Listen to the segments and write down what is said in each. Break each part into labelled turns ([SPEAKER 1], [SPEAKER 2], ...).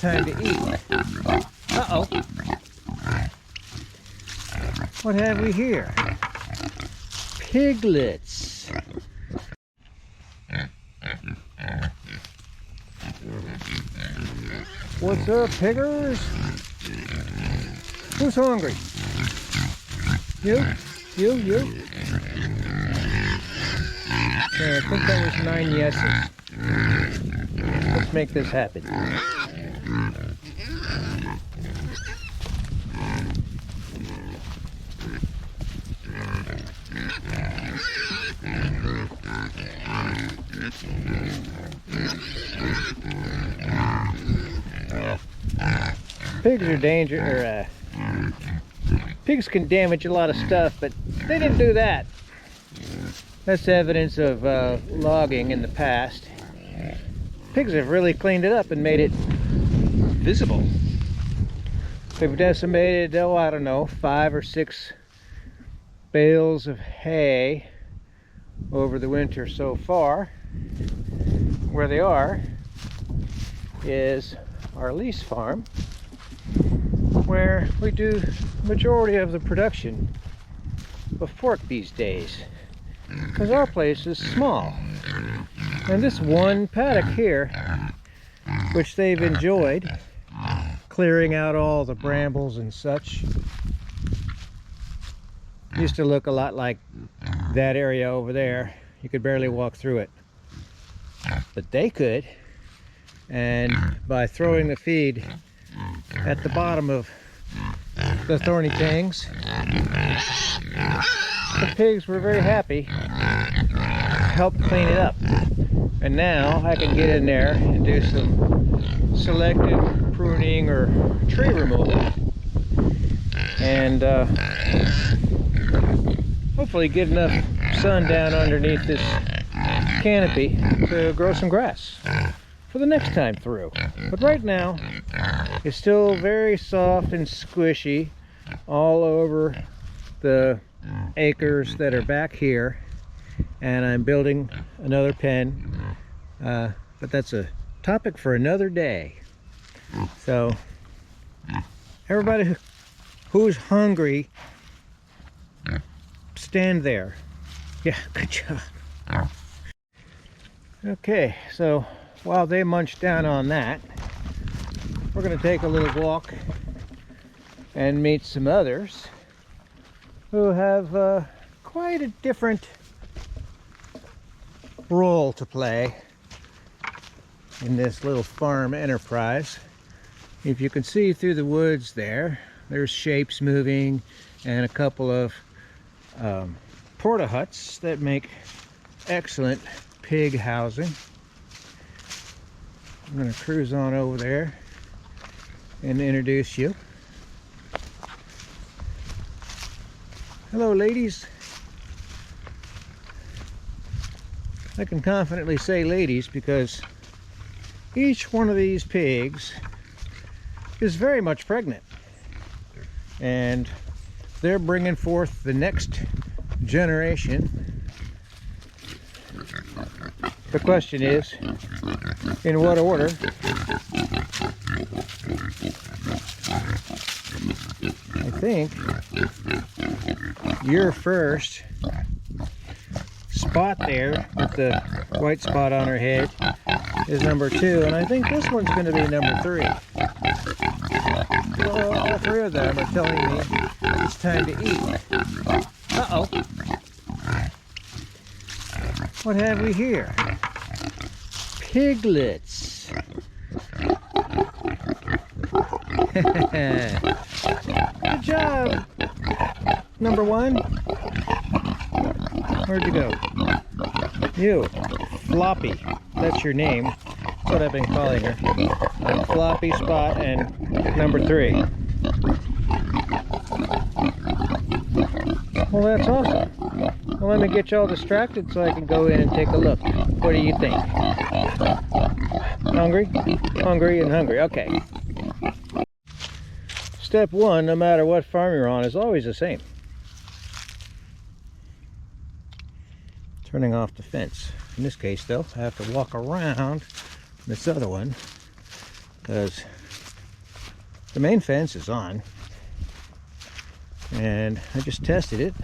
[SPEAKER 1] time to eat. Uh-oh. What have we here? Piglets. What's up, piggers? Who's hungry? You? You? Okay, I think that was 9 yeses. Let's make this happen. Pigs are dangerous. Pigs can damage a lot of stuff, but they didn't do that. That's evidence of logging in the past. Pigs have really cleaned it up and made it visible. They've decimated, oh, I don't know, 5 or 6 bales of hay over the winter so far. Where they are is our lease farm, where we do the majority of the production of pork these days, because our place is small. And this one paddock here, which they've enjoyed, clearing out all the brambles and such, used to look a lot like that area over there. You could barely walk through it, but they could. And by throwing the feed at the bottom of the thorny tangs, the pigs were very happy, helped clean it up. And now I can get in there and do some selective pruning or tree removal, and hopefully get enough sun down underneath this canopy to grow some grass for the next time through. But right now it's still very soft and squishy all over the acres that are back here, and I'm building another pen, but that's a topic for another day. So everybody who's hungry, stand there. Yeah, good job. Okay, so while they munch down on that, we're going to take a little walk and meet some others who have quite a different role to play in this little farm enterprise. If you can see through the woods there's shapes moving and a couple of porta huts that make excellent pig housing. I'm going to cruise on over there and introduce you. Hello, ladies. I can confidently say ladies because each one of these pigs is very much pregnant, and they're bringing forth the next generation. The question is, in what order? I think your first spot there with the white spot on her head is number 2, and I think this one's going to be number 3. Well, all 3 of them are telling me it's time to eat. Uh-oh. What have we here? Piglets. Good job, number 1. Where'd you go? You, Floppy. That's your name. That's what I've been calling her. Floppy spot and number 3. Well, that's awesome. Well, let me get you all distracted so I can go in and take a look. What do you think? Hungry? Hungry and hungry. Okay. Step 1, no matter what farm you're on, is always the same. Turning off the fence. In this case, though, I have to walk around this other one because The main fence is on, and I just tested it,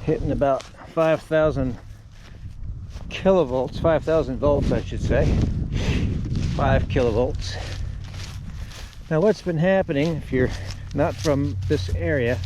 [SPEAKER 1] hitting about 5,000 kilovolts, 5,000 volts I should say, 5 kilovolts. Now what's been happening, if you're not from this area,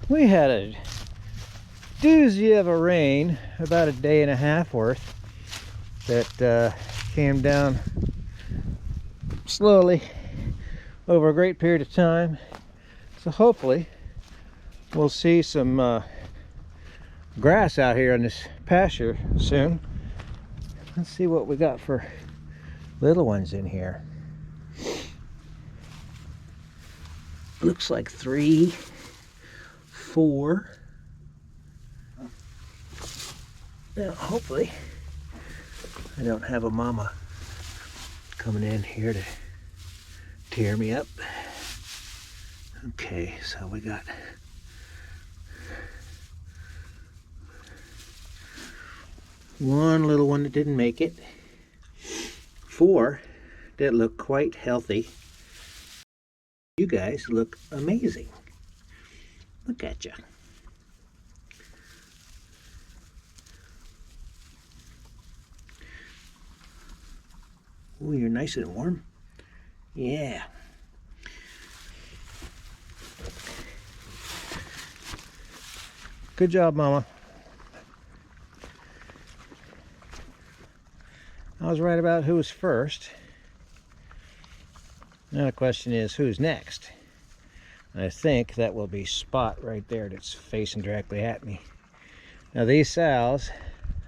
[SPEAKER 1] we had a doozy of a rain, about a day and a half worth, that came down slowly over a great period of time. So hopefully we'll see some grass out here on this pasture soon. Let's see what we got for little ones in here. Looks like 3, 4. Now hopefully I don't have a mama coming in here to tear me up. Okay, so we got one little one that didn't make it, 4 that look quite healthy. You guys look amazing. Look at you. Oh, you're nice and warm. Yeah. Good job, Mama. I was right about who's first. Now the question is, who's next? I think that will be Spot right there that's facing directly at me. Now these sows,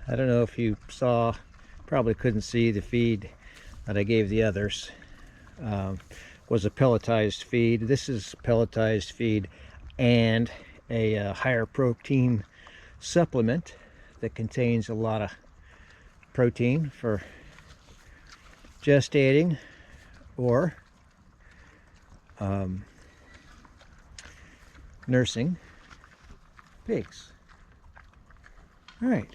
[SPEAKER 1] I don't know if you saw, probably couldn't see the feed that I gave the others. Was a pelletized feed. This is pelletized feed and a higher protein supplement that contains a lot of protein for gestating or nursing pigs. All right.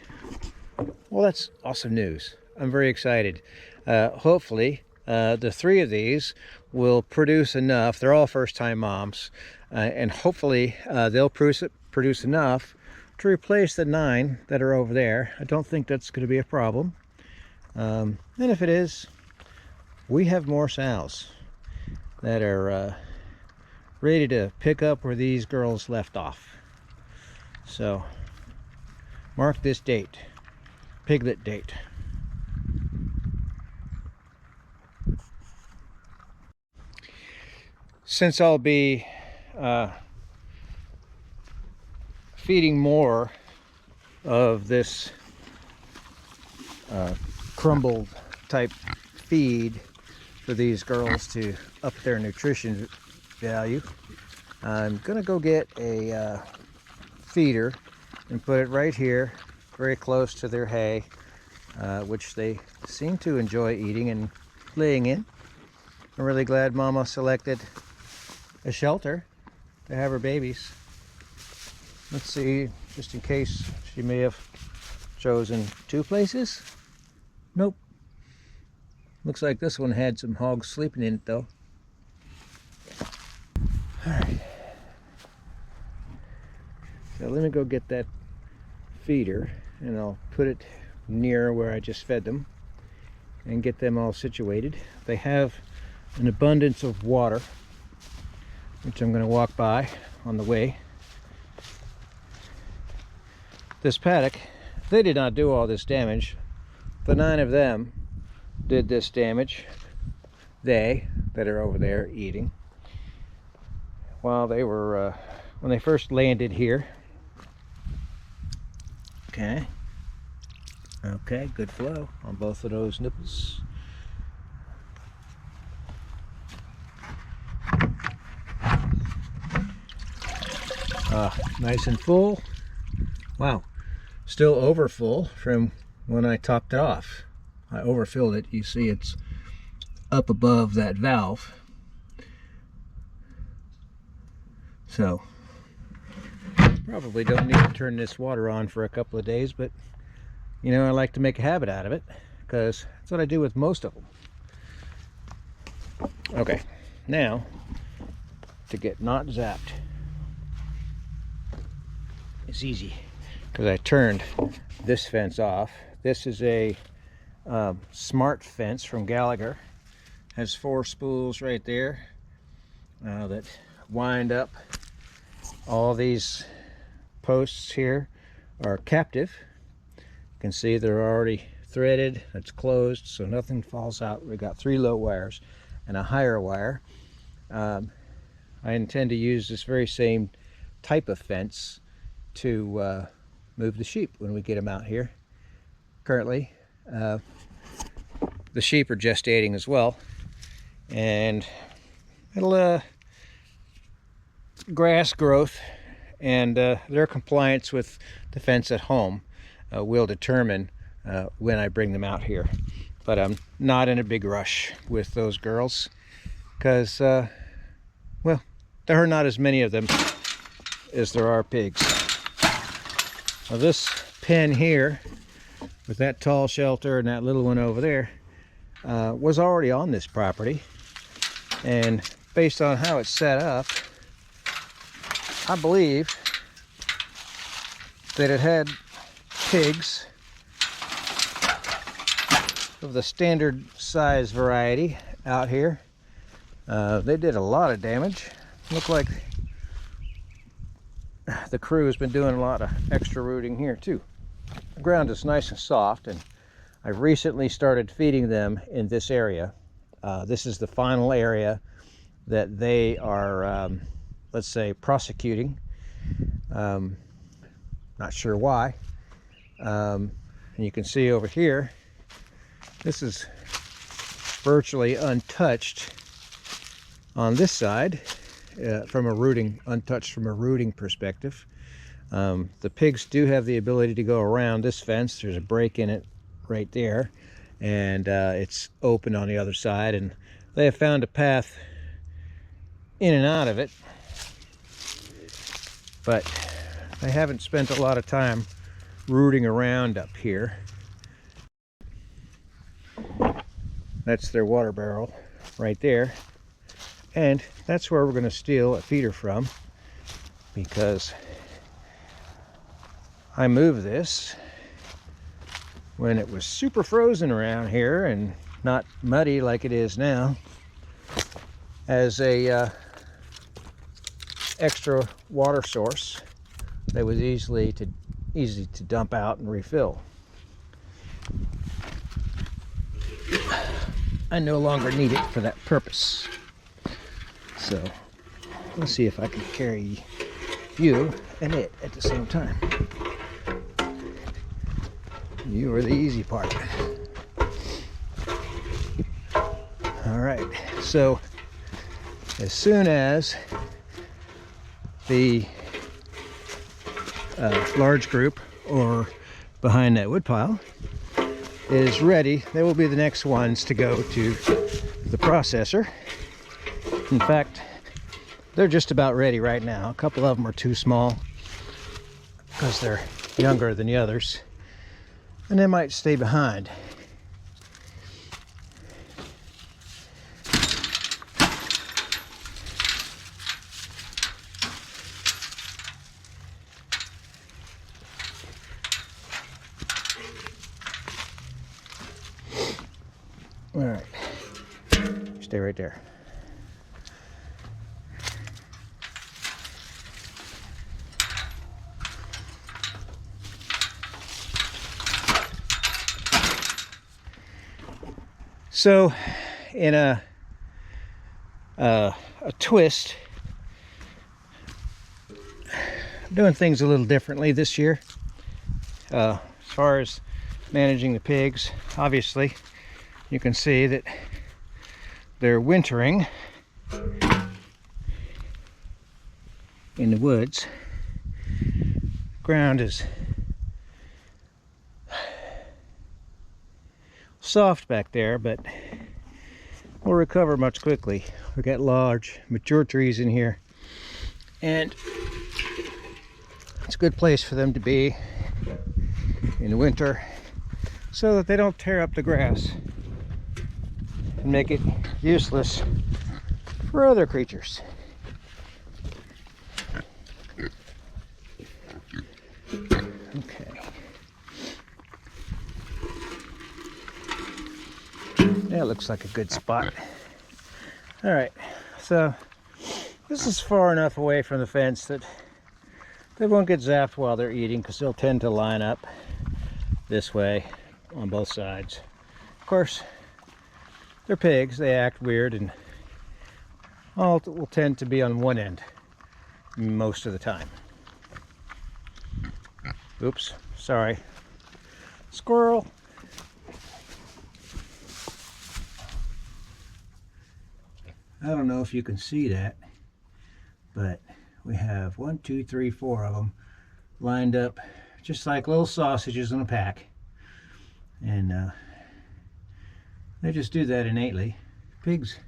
[SPEAKER 1] Well, that's awesome news. I'm very excited. Hopefully, the 3 of these will produce enough. They're all first-time moms, and hopefully they'll produce enough to replace the 9 that are over there. I don't think that's going to be a problem. And if it is, we have more sows that are ready to pick up where these girls left off. So mark this date, Piglet date. Since I'll be feeding more of this crumbled type feed for these girls to up their nutrition value, I'm gonna go get a feeder and put it right here, very close to their hay, which they seem to enjoy eating and laying in. I'm really glad Mama selected a shelter to have her babies. Let's see, just in case she may have chosen 2 places. Nope. Looks like this one had some hogs sleeping in it though. Alright. So let me go get that feeder and I'll put it near where I just fed them and get them all situated. They have an abundance of water, which I'm going to walk by on the way. This paddock, they did not do all this damage. The 9 of them did this damage. They that are over there eating. While they were, when they first landed here. Okay. Okay, good flow on both of those nipples. Nice and full. Wow, still over full from when I topped it off. I overfilled it. You see it's up above that valve. So probably don't need to turn this water on for a couple of days, but you know, I like to make a habit out of it because that's what I do with most of them. Okay, Now, to get not zapped is easy, because I turned this fence off. This is a smart fence from Gallagher. Has 4 spools right there that wind up. All these posts here are captive. You can see they're already threaded. It's closed, so nothing falls out. We've got 3 low wires and a higher wire. I intend to use this very same type of fence to move the sheep when we get them out here. Currently, the sheep are gestating as well, and it'll grass growth and their compliance with the fence at home will determine when I bring them out here. But I'm not in a big rush with those girls, because well, there are not as many of them as there are pigs. Now this pen here with that tall shelter and that little one over there was already on this property, and based on how it's set up, I believe that it had pigs of the standard size variety out here. They did a lot of damage. Look like the crew has been doing a lot of extra rooting here too. The ground is nice and soft, and I've recently started feeding them in this area. This is the final area that they are, let's say, prosecuting. Not sure why. And you can see over here, this is virtually untouched on this side, from a rooting, untouched from a rooting perspective. The pigs do have the ability to go around this fence. There's a break in it right there, and it's open on the other side, and they have found a path in and out of it, but they haven't spent a lot of time rooting around up here. That's their water barrel right there, and that's where we're going to steal a feeder from, because I moved this when it was super frozen around here and not muddy like it is now, as a extra water source that was easy to dump out and refill. I no longer need it for that purpose. So let's see if I can carry you and it at the same time. You are the easy part. All right, so as soon as the large group, or behind that woodpile, is ready, they will be the next ones to go to the processor. In fact, they're just about ready right now. A couple of them are too small because they're younger than the others, and they might stay behind. All right, stay right there. So, in a twist, I'm doing things a little differently this year. As far as managing the pigs, obviously, you can see that they're wintering in the woods. Ground is soft back there, but we'll recover much quickly. We've got large, mature trees in here, and it's a good place for them to be in the winter so that they don't tear up the grass and make it useless for other creatures. Okay. That looks like a good spot. All right, so this is far enough away from the fence that they won't get zapped while they're eating, because they'll tend to line up this way on both sides. Of course, they're pigs, they act weird, and all will tend to be on one end most of the time. Oops, sorry. Squirrel. I don't know if you can see that, but we have 1, 2, 3, 4 of them lined up just like little sausages in a pack. And they just do that innately. Pigs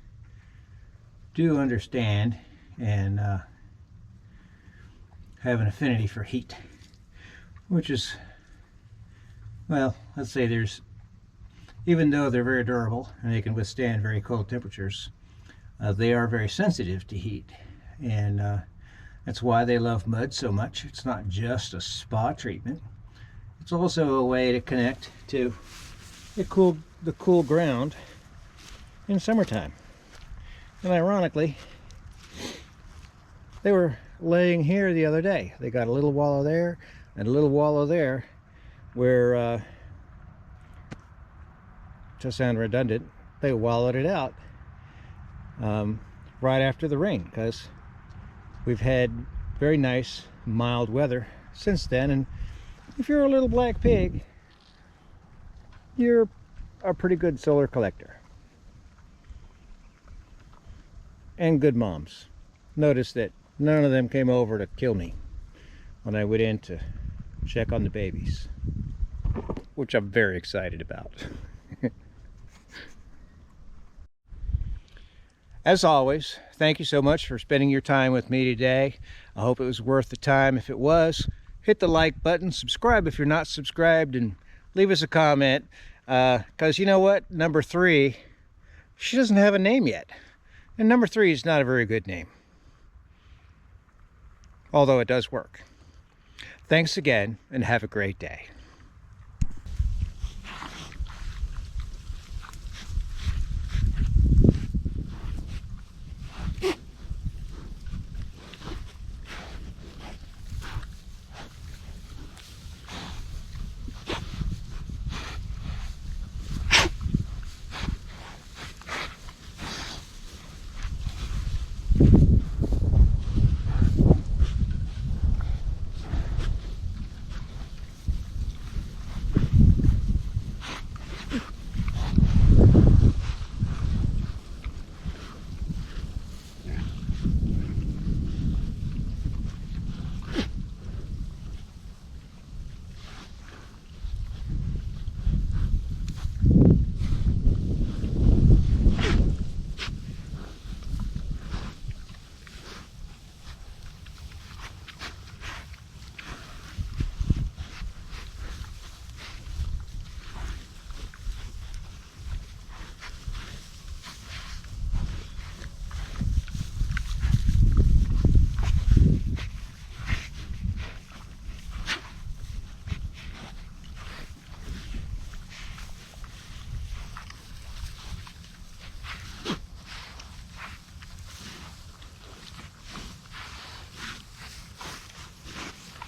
[SPEAKER 1] do understand and have an affinity for heat, which is, well, let's say there's, even though they're very durable and they can withstand very cold temperatures, they are very sensitive to heat, and that's why they love mud so much. It's not just a spa treatment. It's also a way to connect to the cool ground in summertime. And ironically, they were laying here the other day. They got a little wallow there and a little wallow there where, to sound redundant, they wallowed it out right after the rain, because we've had very nice mild weather since then. And if you're a little black pig, you're a pretty good solar collector and good moms. Notice that none of them came over to kill me when I went in to check on the babies, which I'm very excited about. As always, thank you so much for spending your time with me today. I hope it was worth the time. If it was, hit the like button, subscribe if you're not subscribed, and leave us a comment, because you know what? Number 3, she doesn't have a name yet. And number 3 is not a very good name, although it does work. Thanks again, and have a great day.